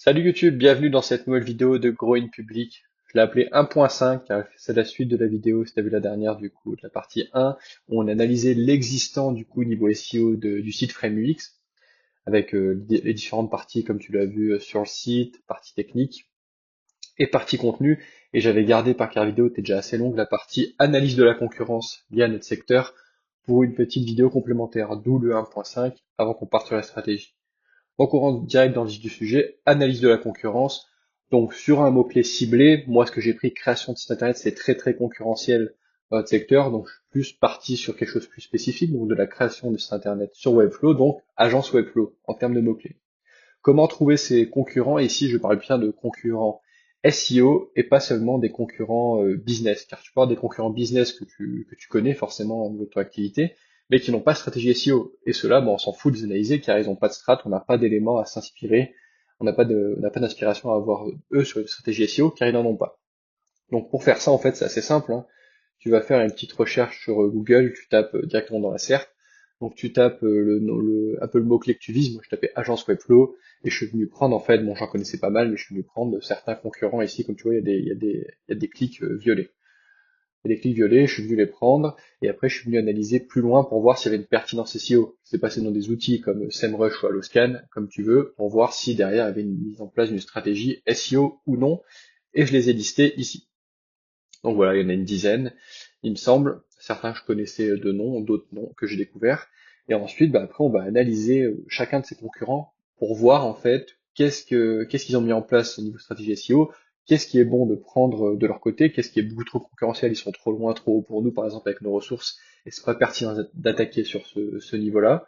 Salut YouTube, bienvenue dans cette nouvelle vidéo de Growing Public. Je l'ai appelée 1.5 car c'est la suite de la vidéo, si tu as vu la dernière du coup, de la partie 1, où on a analysé l'existant du coup niveau SEO du site FrameUX, avec les différentes parties comme tu l'as vu sur le site, partie technique et partie contenu. Et j'avais gardé par car vidéo, t'es déjà assez longue, la partie analyse de la concurrence liée à notre secteur pour une petite vidéo complémentaire, d'où le 1.5 avant qu'on parte sur la stratégie. Donc on rentre direct dans le vif du sujet, analyse de la concurrence. Donc sur un mot-clé ciblé, moi ce que j'ai pris, création de site internet, c'est très très concurrentiel dans notre secteur, donc je suis plus parti sur quelque chose de plus spécifique, donc de la création de site internet sur Webflow, donc agence Webflow en termes de mots-clés. Comment trouver ces concurrents? Ici je parle bien de concurrents SEO et pas seulement des concurrents business, car tu parles des concurrents business que tu connais forcément au niveau de ton activité, mais qui n'ont pas de stratégie SEO. Et ceux-là, bon, on s'en fout de les analyser car ils n'ont pas de strat, on n'a pas d'éléments à s'inspirer, on n'a pas d'inspiration à avoir eux sur une stratégie SEO car ils n'en ont pas. Donc pour faire ça, en fait, c'est assez simple, hein. Tu vas faire une petite recherche sur Google, tu tapes directement dans la SERP. Donc tu tapes un peu le mot-clé que tu vises. Moi, je tapais agence Webflow et je suis venu prendre, en fait, bon, j'en connaissais pas mal, mais je suis venu prendre certains concurrents ici. Comme tu vois, il y a des clics violets. Il y a des clics violets, je suis venu les prendre et après, je suis venu analyser plus loin pour voir s'il y avait une pertinence SEO. C'est passé dans des outils comme SEMrush ou Alloscan, comme tu veux, pour voir si derrière il y avait une mise en place d'une stratégie SEO ou non. Et je les ai listés ici. Donc voilà, il y en a une dizaine, il me semble. Certains je connaissais de nom, d'autres non, que j'ai découvert. Et ensuite, bah, après, on va analyser chacun de ces concurrents pour voir en fait qu'est-ce qu'ils ont mis en place au niveau stratégie SEO, qu'est-ce qui est bon de prendre de leur côté, qu'est-ce qui est beaucoup trop concurrentiel, ils sont trop loin, trop haut pour nous, par exemple avec nos ressources, et c'est pas pertinent d'attaquer sur ce niveau-là.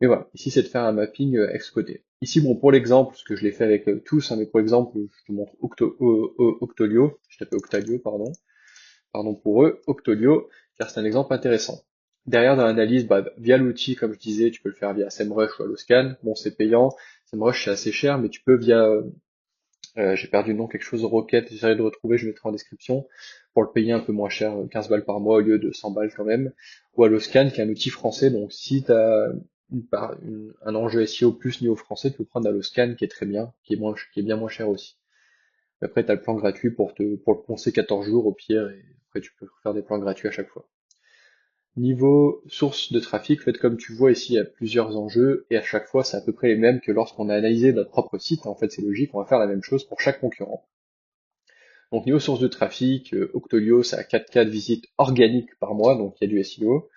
Mais voilà, ici c'est de faire un mapping ex-côté. Ici, bon, pour l'exemple, parce que je l'ai fait avec tous, hein, mais pour exemple, je te montre Octolio, je tapais Octalio, pardon pour eux, Octolio, car c'est un exemple intéressant. Derrière, dans l'analyse, bah, via l'outil, comme je disais, tu peux le faire via SEMrush ou Alloscan. Bon, c'est payant. SEMrush, c'est assez cher, mais tu peux via, j'ai perdu le nom, quelque chose, Rocket, j'essaierai de le retrouver, je mettrai en description, pour le payer un peu moins cher, 15 balles par mois au lieu de 100 balles quand même. Ou Alloscan, qui est un outil français, donc si tu as un enjeu SEO plus niveau français, tu peux prendre Alloscan, qui est très bien, qui est bien moins cher aussi. Après, tu as le plan gratuit pour le poncer 14 jours au pire, et après tu peux faire des plans gratuits à chaque fois. Niveau source de trafic, en fait, comme tu vois ici, il y a plusieurs enjeux, et à chaque fois, c'est à peu près les mêmes que lorsqu'on a analysé notre propre site. En fait, c'est logique, on va faire la même chose pour chaque concurrent. Donc, niveau source de trafic, Octolio, ça a 4K de visites organiques par mois, donc il y a du SEO.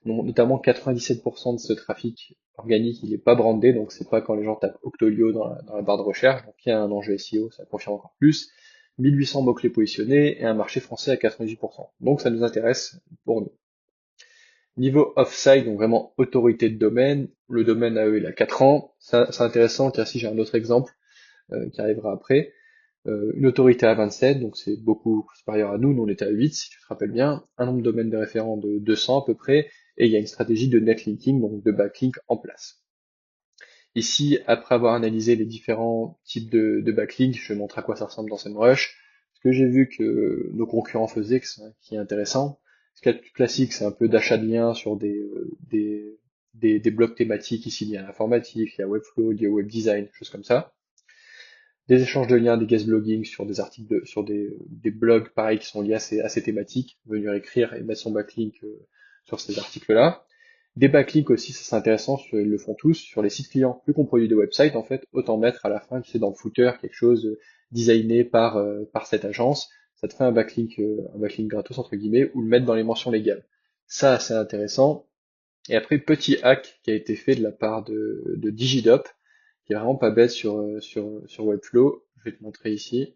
Notamment 97% de ce trafic organique, il n'est pas brandé, donc c'est pas quand les gens tapent Octolio dans la barre de recherche, donc il y a un enjeu SEO, ça confirme encore plus. 1800 mots-clés positionnés et un marché français à 98%. Donc ça nous intéresse pour nous. Niveau off-site, donc vraiment autorité de domaine, le domaine à eux il a 4 ans. Ça, c'est intéressant car si j'ai un autre exemple qui arrivera après. Une autorité à 27, donc c'est beaucoup supérieur à nous, nous on était à 8 si tu te rappelles bien, un nombre de domaines de référents de 200 à peu près, et il y a une stratégie de netlinking, donc de backlink en place. Ici, après avoir analysé les différents types de backlink, je montre à quoi ça ressemble dans SEMrush. Ce que j'ai vu que nos concurrents faisaient, qui est intéressant, ce qui est plus classique, c'est un peu d'achat de liens sur des blocs thématiques, ici il y a l'informatique, il y a Webflow, il y a Web Design, choses comme ça, des échanges de liens, des guest blogging sur des articles, sur des blogs pareils qui sont liés à ces thématiques, venir écrire et mettre son backlink sur ces articles-là. Des backlinks aussi, ça c'est intéressant, ils le font tous, sur les sites clients. Plus qu'on produit de websites, en fait, autant mettre à la fin, tu sais, dans le footer, quelque chose designé par cette agence. Ça te fait un backlink gratos, entre guillemets, ou le mettre dans les mentions légales. Ça, c'est intéressant. Et après, petit hack qui a été fait de la part de Digidop, qui est vraiment pas bête sur Webflow. Je vais te montrer ici.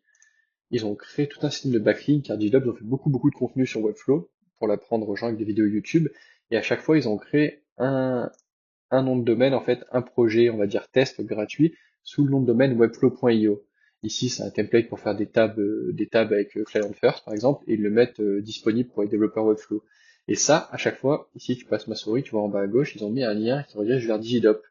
Ils ont créé tout un système de backlink, car Digidop, ils ont fait beaucoup de contenu sur Webflow pour l'apprendre aux gens avec des vidéos YouTube. Et à chaque fois, ils ont créé un nom de domaine, en fait, un projet, on va dire test gratuit, sous le nom de domaine webflow.io. Ici, c'est un template pour faire des tabs avec Client First, par exemple, et ils le mettent disponible pour les développeurs Webflow. Et ça, à chaque fois, ici, tu passes ma souris, tu vois en bas à gauche, ils ont mis un lien qui redirige vers Digidop.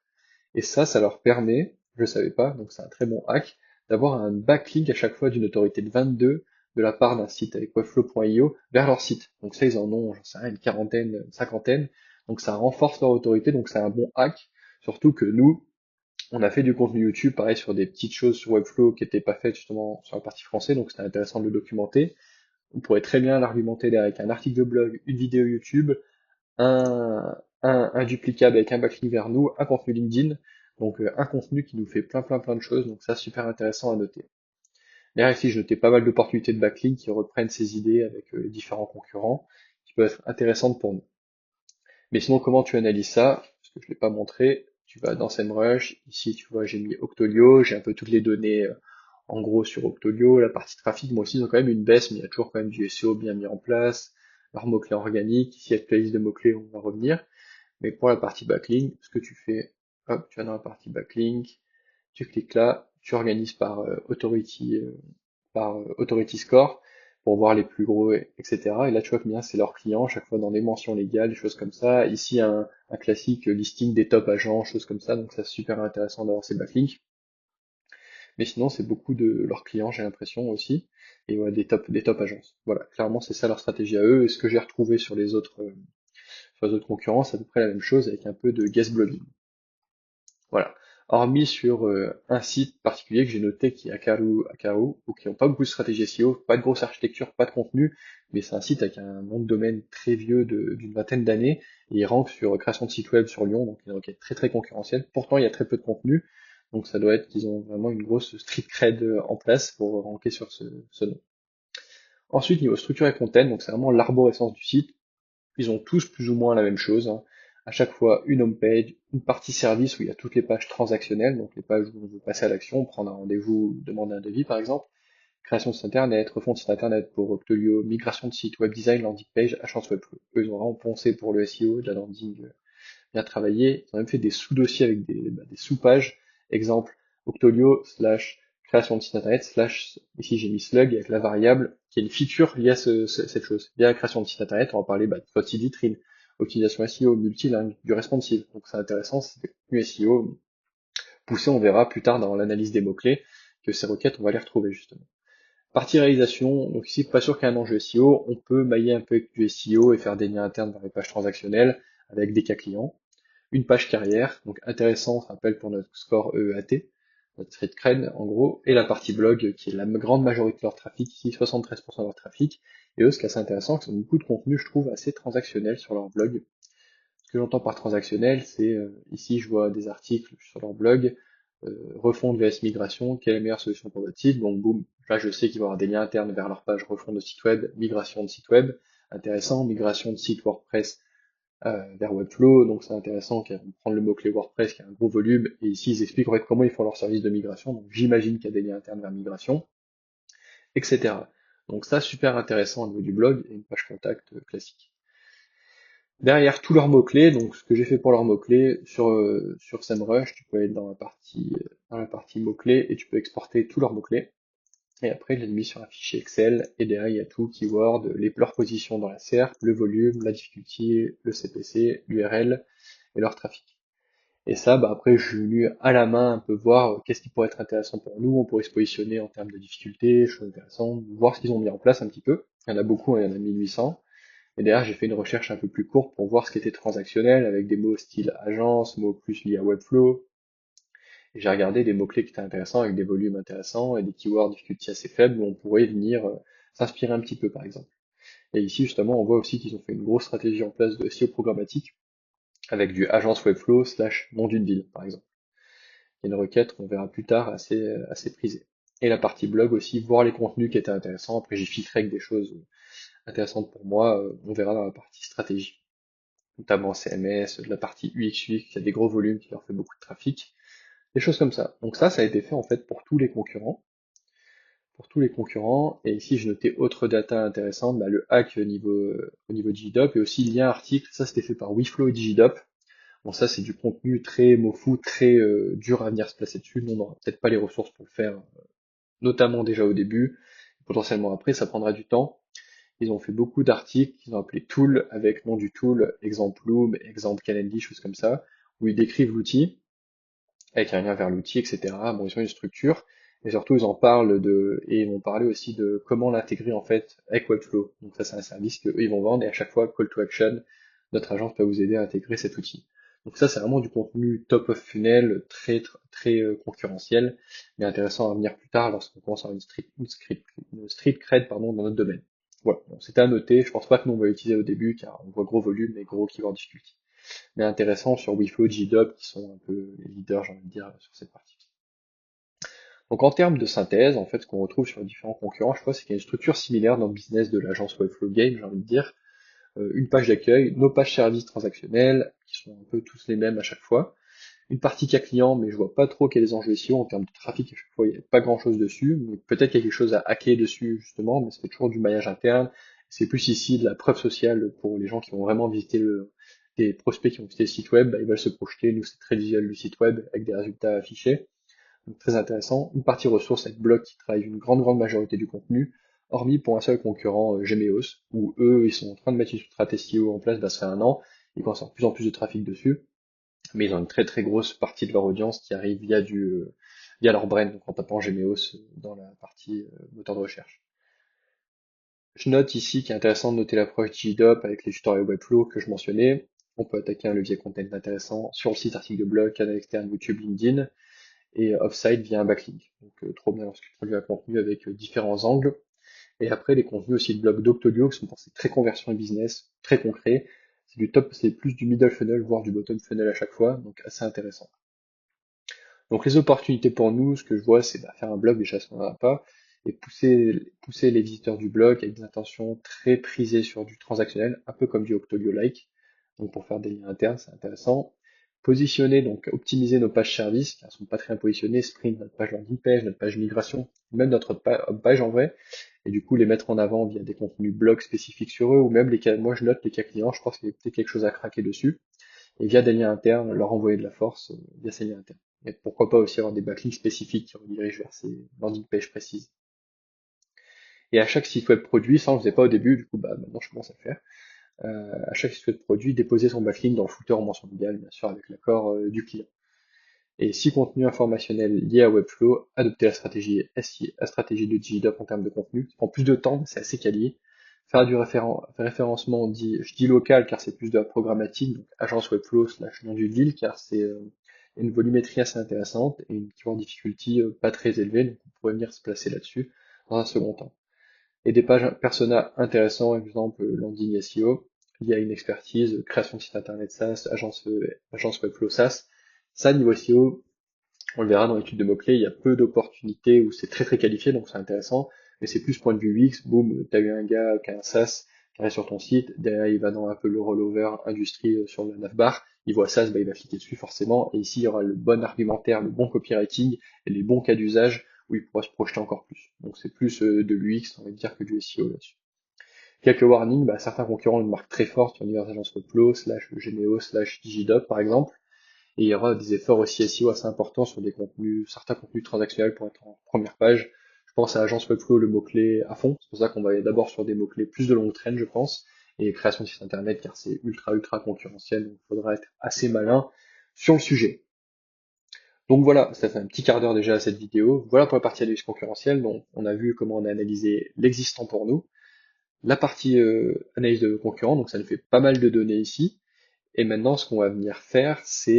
Et ça leur permet, je ne savais pas, donc c'est un très bon hack, d'avoir un backlink à chaque fois d'une autorité de 22 de la part d'un site avec webflow.io vers leur site. Donc ça, ils en ont, j'en sais rien, une quarantaine, une cinquantaine. Donc ça renforce leur autorité, donc c'est un bon hack. Surtout que nous, On a fait du contenu YouTube, pareil, sur des petites choses sur Webflow qui n'étaient pas faites justement sur la partie français, donc c'était intéressant de le documenter. On pourrait très bien l'argumenter avec un article de blog, une vidéo YouTube, un duplicable avec un backlink vers nous, un contenu LinkedIn, donc un contenu qui nous fait plein de choses, donc ça super intéressant à noter. Derrière ici, je notais pas mal d'opportunités de backlink qui reprennent ces idées avec les différents concurrents, qui peuvent être intéressantes pour nous. Mais sinon, comment tu analyses ça? Parce que je ne l'ai pas montré. Tu vas dans SEMrush. Ici, tu vois, j'ai mis Octolio. J'ai un peu toutes les données en gros sur Octolio. La partie trafic, moi aussi, ils ont quand même une baisse, mais il y a toujours quand même du SEO bien mis en place. Leurs mots-clés organiques. Ici, avec la liste de mots-clés, on va revenir. Mais pour la partie backlink, ce que tu fais, hop, tu vas dans la partie backlink. Tu cliques là. Tu organises par authority score pour voir les plus gros, etc. Et là, tu vois que bien c'est leurs clients, chaque fois dans les mentions légales, des choses comme ça. Ici, un classique listing des top agents, choses comme ça. Donc, c'est super intéressant d'avoir ces backlinks. Mais sinon, c'est beaucoup de leurs clients, j'ai l'impression aussi. Et voilà, des top agences. Voilà, clairement, c'est ça leur stratégie à eux. Et ce que j'ai retrouvé sur les autres concurrents, c'est à peu près la même chose avec un peu de guest blogging. Voilà. Hormis sur un site particulier que j'ai noté qui est Akaru, ou qui n'ont pas beaucoup de stratégie SEO, pas de grosse architecture, pas de contenu, mais c'est un site avec un nom de domaine très vieux d'une vingtaine d'années, et il rank sur création de site web sur Lyon, donc il est très concurrentiel. Pourtant, il y a très peu de contenu, donc ça doit être qu'ils ont vraiment une grosse street cred en place pour ranker sur ce nom. Ensuite, niveau structure et content, donc c'est vraiment l'arborescence du site. Ils ont tous plus ou moins la même chose, hein. À chaque fois, une home page, une partie service où il y a toutes les pages transactionnelles, donc les pages où on veut passer à l'action, prendre un rendez-vous, demander un devis par exemple, création de site internet, refonte de site internet pour Octolio, migration de site, web design, landing page, agence webflow. Eux, ils ont vraiment pensé pour le SEO, de la landing bien travaillé. Ils ont même fait des sous-dossiers avec des sous-pages. Exemple, Octolio slash création de site internet slash, ici j'ai mis slug avec la variable, qui est une feature liée à cette chose. Liée à la création de site internet, on va parler de votre site vitrine, optimisation SEO, multilingue, du responsive. Donc c'est intéressant, c'est des contenus SEO poussés, on verra plus tard dans l'analyse des mots-clés, que ces requêtes, on va les retrouver justement. Partie réalisation, donc ici, pas sûr qu'il y ait un enjeu SEO, on peut mailler un peu avec du SEO et faire des liens internes vers les pages transactionnelles avec des cas clients. Une page carrière, donc intéressant, on se rappelle pour notre score EEAT, notre street cred en gros, et la partie blog qui est la grande majorité de leur trafic, ici 73% de leur trafic, et eux ce qui est assez intéressant, c'est qu'ils ont beaucoup de contenu, je trouve, assez transactionnel sur leur blog. Ce que j'entends par transactionnel, c'est ici je vois des articles sur leur blog, refonte vs migration, quelle est la meilleure solution pour votre site, donc boum, là je sais qu'il va y avoir des liens internes vers leur page refonte de site web, migration de site web, intéressant, migration de site WordPress vers Webflow, donc c'est intéressant qu'ils vont prendre le mot-clé WordPress qui a un gros volume, et ici ils expliquent en fait comment ils font leur service de migration, donc j'imagine qu'il y a des liens internes vers migration, etc. Donc ça, super intéressant au niveau du blog, et une page contact classique. Derrière tous leurs mots-clés, donc ce que j'ai fait pour leurs mots-clés, sur SEMrush, tu peux aller dans la partie mots-clés, et tu peux exporter tous leurs mots-clés. Et après, je l'ai mis sur un fichier Excel, et derrière, il y a tout, keyword, leur position dans la SERP, le volume, la difficulté, le CPC, l'URL, et leur trafic. Et ça, bah après, je suis venu à la main un peu voir qu'est-ce qui pourrait être intéressant pour nous, on pourrait se positionner en termes de difficulté, choses intéressantes, voir ce qu'ils ont mis en place un petit peu. Il y en a beaucoup, hein, il y en a 1800. Et derrière, j'ai fait une recherche un peu plus courte pour voir ce qui était transactionnel, avec des mots style agence, mots plus liés à Webflow. Et j'ai regardé des mots-clés qui étaient intéressants, avec des volumes intéressants, et des keywords difficulté assez faibles, où on pourrait venir s'inspirer un petit peu, par exemple. Et ici, justement, on voit aussi qu'ils ont fait une grosse stratégie en place de SEO programmatique, avec du agence Webflow slash nom d'une ville, par exemple. Il y a une requête qu'on verra plus tard assez prisée. Et la partie blog aussi, voir les contenus qui étaient intéressants. Après, j'ai filtré avec des choses intéressantes pour moi. On verra dans la partie stratégie, notamment CMS, de la partie UX/UI qui a des gros volumes, qui leur fait beaucoup de trafic, des choses comme ça. Donc ça a été fait en fait pour tous les concurrents. Et ici j'ai noté autre data intéressante, bah, le hack au niveau Digidop, et aussi lien article. Ça c'était fait par Wiflow et Digidop. Bon, ça, c'est du contenu très mofou, très dur à venir se placer dessus. Nous, on n'aura peut-être pas les ressources pour le faire, notamment déjà au début. Potentiellement après, ça prendra du temps. Ils ont fait beaucoup d'articles qu'ils ont appelé Tool, avec nom du tool, exemple Loom, exemple Calendly, choses comme ça, où ils décrivent l'outil, avec un lien vers l'outil, etc. Bon, ils ont une structure, et surtout, et ils vont parler aussi de comment l'intégrer, en fait, avec Webflow. Donc ça, c'est un service qu'eux, ils vont vendre, et à chaque fois, call to action, notre agence peut vous aider à intégrer cet outil. Donc ça, c'est vraiment du contenu top of funnel, très concurrentiel, mais intéressant à venir plus tard lorsqu'on commence à avoir une street cred, pardon, dans notre domaine. Voilà, donc c'était à noter. Je pense pas que nous on va l'utiliser au début car on voit gros volume et gros keyword difficulty. Mais intéressant sur Weflow, JDOP qui sont un peu les leaders, j'ai envie de dire, sur cette partie. Donc en termes de synthèse, en fait, ce qu'on retrouve sur les différents concurrents, je crois, c'est qu'il y a une structure similaire dans le business de l'agence Webflow Game, j'ai envie de dire. Une page d'accueil, nos pages services transactionnelles, qui sont un peu tous les mêmes à chaque fois. Une partie cas client, mais je vois pas trop quels les enjeux SEO en termes de trafic, à chaque fois, il n'y a pas grand chose dessus. Mais peut-être qu'il y a quelque chose à hacker dessus, justement, mais c'est toujours du maillage interne. C'est plus ici de la preuve sociale pour les gens qui vont vraiment visiter des prospects qui vont visiter le site web, bah, ils veulent se projeter. Nous, c'est très visuel du site web avec des résultats affichés. Donc très intéressant. Une partie ressources avec Block qui travaille une grande majorité du contenu, hormis pour un seul concurrent, Gemeos, où eux, ils sont en train de mettre une stratégie SEO en place, bah, ça fait un an, ils commencent à avoir de plus en plus de trafic dessus, mais ils ont une très grosse partie de leur audience qui arrive via leur brand, donc en tapant Gemeos dans la partie moteur de recherche. Je note ici qu'il est intéressant de noter l'approche JDOP avec les tutoriels Webflow que je mentionnais. On peut attaquer un levier content intéressant sur le site, article de blog, canal externe, YouTube, LinkedIn, et off-site via un backlink. Donc trop bien lorsque tu produis un contenu avec différents angles. Et après, les contenus aussi de blog Doctolio qui sont pensés très conversion et business, très concret. C'est du top, c'est plus du middle funnel, voire du bottom funnel à chaque fois, donc assez intéressant. Donc les opportunités pour nous, ce que je vois, c'est faire un blog déjà si on n'en a pas, et pousser les visiteurs du blog avec des intentions très prisées sur du transactionnel, un peu comme du Octolio-like. Donc pour faire des liens internes, c'est intéressant. Positionner, donc optimiser nos pages services, qui ne sont pas très bien positionnées, sprint, notre page landing page, notre page migration, même notre page en vrai, et du coup les mettre en avant via des contenus blogs spécifiques sur eux, ou même les cas, moi je note les cas clients, je pense qu'il y a peut-être quelque chose à craquer dessus et via des liens internes, leur envoyer de la force via ces liens internes. Et pourquoi pas aussi avoir des backlinks spécifiques qui redirigent vers ces landing pages précises. Et à chaque site web produit, ça on ne faisait pas au début, du coup maintenant je commence à le faire, à chaque site web produit, déposer son backlink dans le footer en mention légale, bien sûr avec l'accord du client. Et si contenu informationnel lié à Webflow, adopter la stratégie SI, la stratégie de JDOP en termes de contenu. Ça prend plus de temps, mais c'est assez quali. Faire du référencement, je dis local car c'est plus de la programmatique, donc agence Webflow / nom d'une ville, car c'est une volumétrie assez intéressante et une keyword difficulty pas très élevée, donc on pourrait venir se placer là-dessus dans un second temps. Et des pages persona intéressants, exemple landing SEO, lié à une expertise, création de site internet SaaS, agence Webflow SaaS. Ça, niveau SEO, on le verra dans l'étude de mots-clés, il y a peu d'opportunités où c'est très qualifié, donc c'est intéressant, mais c'est plus point de vue UX, boum, t'as eu un gars qui a un SaaS qui arrive sur ton site, derrière il va dans un peu le rollover industrie sur le navbar, il voit SaaS, il va cliquer dessus forcément, et ici il y aura le bon argumentaire, le bon copywriting, et les bons cas d'usage où il pourra se projeter encore plus. Donc c'est plus de l'UX, on va dire, que du SEO là-dessus. Quelques warnings, certains concurrents ont une marque très forte sur divers agences Webflow, /Geneo, /Digidop par exemple, et il y aura des efforts aussi SEO assez importants sur certains contenus transactionnels pour être en première page. Je pense à Agence Webflow, le mot-clé à fond. C'est pour ça qu'on va aller d'abord sur des mots-clés plus de longue traîne, je pense, et création de site internet, car c'est ultra concurrentiel, donc il faudra être assez malin sur le sujet. Donc voilà, ça fait un petit quart d'heure déjà à cette vidéo. Voilà pour la partie analyse concurrentielle. Donc on a vu comment on a analysé l'existant pour nous, la partie analyse de concurrents, donc ça nous fait pas mal de données ici. Et maintenant, ce qu'on va venir faire, ce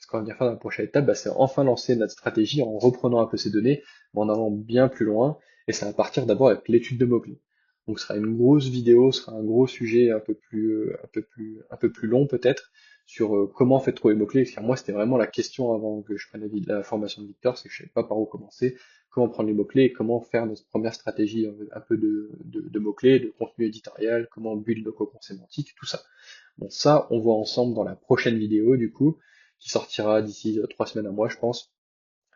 qu'on va venir faire dans la prochaine étape, c'est enfin lancer notre stratégie en reprenant un peu ces données, mais en allant bien plus loin. Et ça va partir d'abord avec l'étude de mots-clés. Donc, ce sera une grosse vidéo, ce sera un gros sujet un peu plus long peut-être, sur comment on fait trouver les mots-clés. Car moi, c'était vraiment la question avant que je prenne la formation de Victor, c'est que je savais pas par où commencer, comment prendre les mots-clés et comment faire notre première stratégie un peu de mots-clés, de contenu éditorial, comment build nos cocons sémantiques, tout ça. Bon, ça, on voit ensemble dans la prochaine vidéo, du coup, qui sortira d'ici 3 semaines à moi, je pense.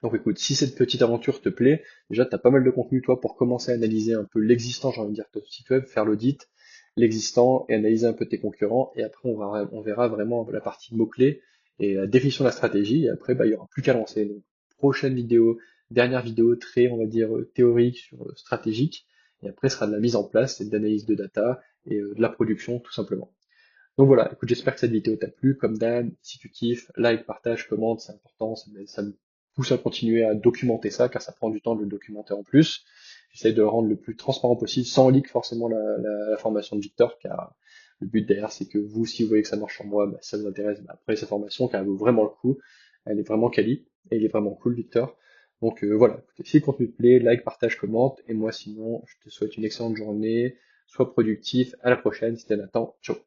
Donc écoute, si cette petite aventure te plaît, déjà, tu as pas mal de contenu, toi, pour commencer à analyser un peu l'existant, j'ai envie de dire, de ton site web, faire l'audit, l'existant, et analyser un peu tes concurrents, et après, on verra vraiment la partie mots-clés, et la définition de la stratégie, et après, il y aura plus qu'à lancer. Donc, prochaine vidéo, dernière vidéo, très, on va dire, théorique sur stratégique, et après, ce sera de la mise en place, et de l'analyse de data, et de la production, tout simplement. Donc voilà, écoute, j'espère que cette vidéo t'a plu. Comme d'hab, si tu kiffes, like, partage, commente, c'est important, ça me pousse à continuer à documenter ça, car ça prend du temps de le documenter en plus. J'essaie de le rendre le plus transparent possible, sans leak forcément la formation de Victor, car Le but derrière, c'est que vous, si vous voyez que ça marche sur moi, bah, ça vous intéresse, bah, prenez cette formation car elle vaut vraiment le coup. Elle est vraiment quali et il est vraiment cool, Victor. Donc voilà, écoutez, si le contenu te plaît, like, partage, commente. Et moi, sinon, je te souhaite une excellente journée, sois productif. À la prochaine, c'était Nathan. Ciao.